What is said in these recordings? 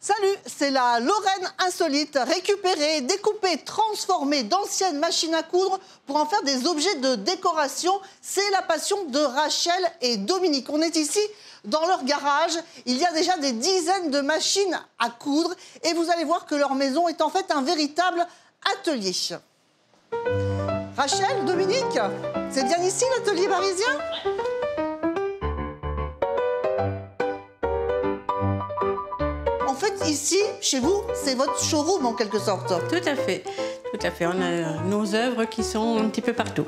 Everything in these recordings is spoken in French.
Salut, c'est la Lorraine insolite, récupérer, découper, transformer d'anciennes machines à coudre pour en faire des objets de décoration. C'est la passion de Rachel et Dominique. On est ici dans leur garage. Il y a déjà des dizaines de machines à coudre et vous allez voir que leur maison est en fait un véritable atelier. Rachel, Dominique, c'est bien ici l'atelier parisien ? En fait, ici, chez vous, c'est votre showroom en quelque sorte. Tout à fait, tout à fait. On a nos œuvres qui sont un petit peu partout.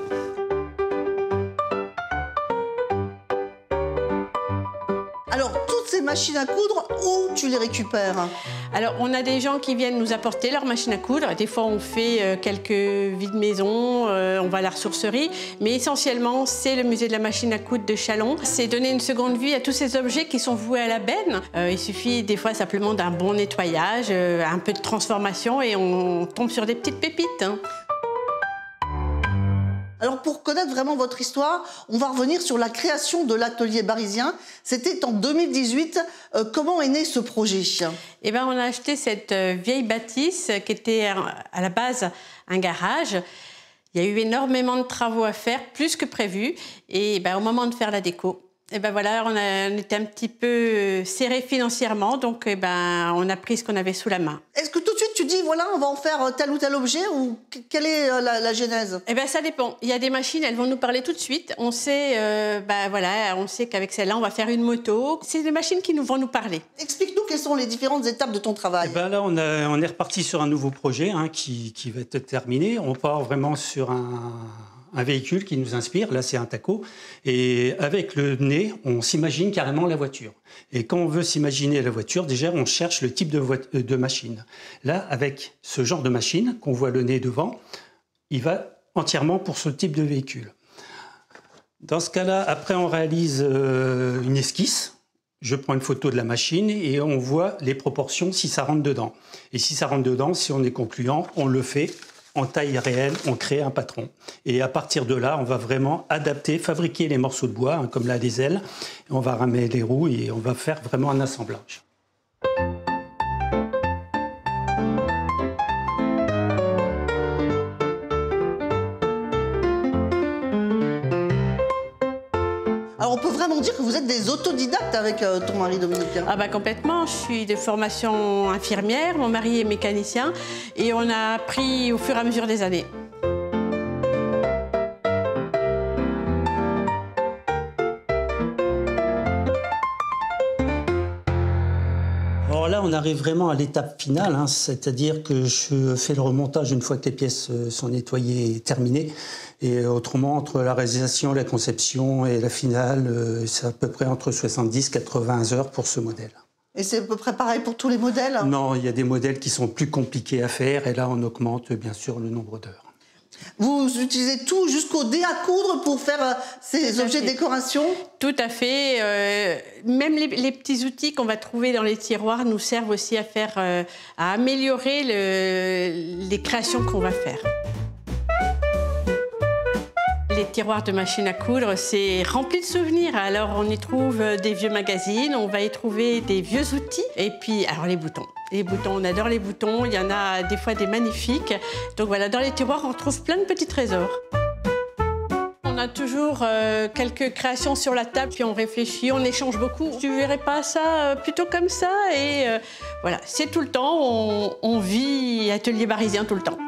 Alors, toutes ces machines à coudre, où tu les récupères? Alors, on a des gens qui viennent nous apporter leurs machines à coudre. Des fois, on fait quelques vides-maisons, on va à la ressourcerie. Mais essentiellement, c'est le musée de la machine à coudre de Châlons. C'est donner une seconde vie à tous ces objets qui sont voués à la benne. Il suffit des fois simplement d'un bon nettoyage, un peu de transformation et on tombe sur des petites pépites. Alors, pour connaître vraiment votre histoire, on va revenir sur la création de l'atelier parisien. C'était en 2018. Comment est né ce projet? Eh bien, on a acheté cette vieille bâtisse qui était à la base un garage. Il y a eu énormément de travaux à faire, plus que prévu. Et au moment de faire la déco, voilà, on était un petit peu serré financièrement, donc on a pris ce qu'on avait sous la main. Est-ce que tout de suite tu dis, voilà, on va en faire tel ou tel objet, ou quelle est la genèse? Ça dépend. Il y a des machines, elles vont nous parler tout de suite. On sait, on sait qu'avec celle-là, on va faire une moto. C'est des machines qui vont nous parler. Explique-nous quelles sont les différentes étapes de ton travail. Là, on est reparti sur un nouveau projet qui va être terminé. On part vraiment sur un véhicule qui nous inspire, là c'est un taco, et avec le nez, on s'imagine carrément la voiture. Et quand on veut s'imaginer la voiture, déjà on cherche le type de machine. Là, avec ce genre de machine, qu'on voit le nez devant, il va entièrement pour ce type de véhicule. Dans ce cas-là, après on réalise une esquisse. Je prends une photo de la machine et on voit les proportions si ça rentre dedans. Et si ça rentre dedans, si on est concluant, on le fait en taille réelle, on crée un patron. Et à partir de là, on va vraiment adapter, fabriquer les morceaux de bois, comme là les ailes. On va ramer les roues et on va faire vraiment un assemblage. Alors, on peut vraiment dire que vous êtes des autodidactes avec ton mari Dominique. Complètement. Je suis de formation infirmière, mon mari est mécanicien et on a appris au fur et à mesure des années. Alors là, on arrive vraiment à l'étape finale, c'est-à-dire que je fais le remontage une fois que les pièces sont nettoyées et terminées. Et autrement, entre la réalisation, la conception et la finale, c'est à peu près entre 70 et 80 heures pour ce modèle. Et c'est à peu près pareil pour tous les modèles? Non, il y a des modèles qui sont plus compliqués à faire et là, on augmente bien sûr le nombre d'heures. Vous utilisez tout jusqu'au dé à coudre pour faire ces objets de décoration? Tout à fait. Même les petits outils qu'on va trouver dans les tiroirs nous servent aussi à améliorer les créations qu'on va faire. Les tiroirs de machines à coudre, c'est rempli de souvenirs. Alors, on y trouve des vieux magazines, on va y trouver des vieux outils. Et puis, alors les boutons. Les boutons, on adore les boutons. Il y en a des fois des magnifiques. Donc voilà, dans les tiroirs, on retrouve plein de petits trésors. On a toujours quelques créations sur la table, puis on réfléchit, on échange beaucoup. Tu verrais pas ça plutôt comme ça? Et voilà, c'est tout le temps, on vit atelier parisien tout le temps.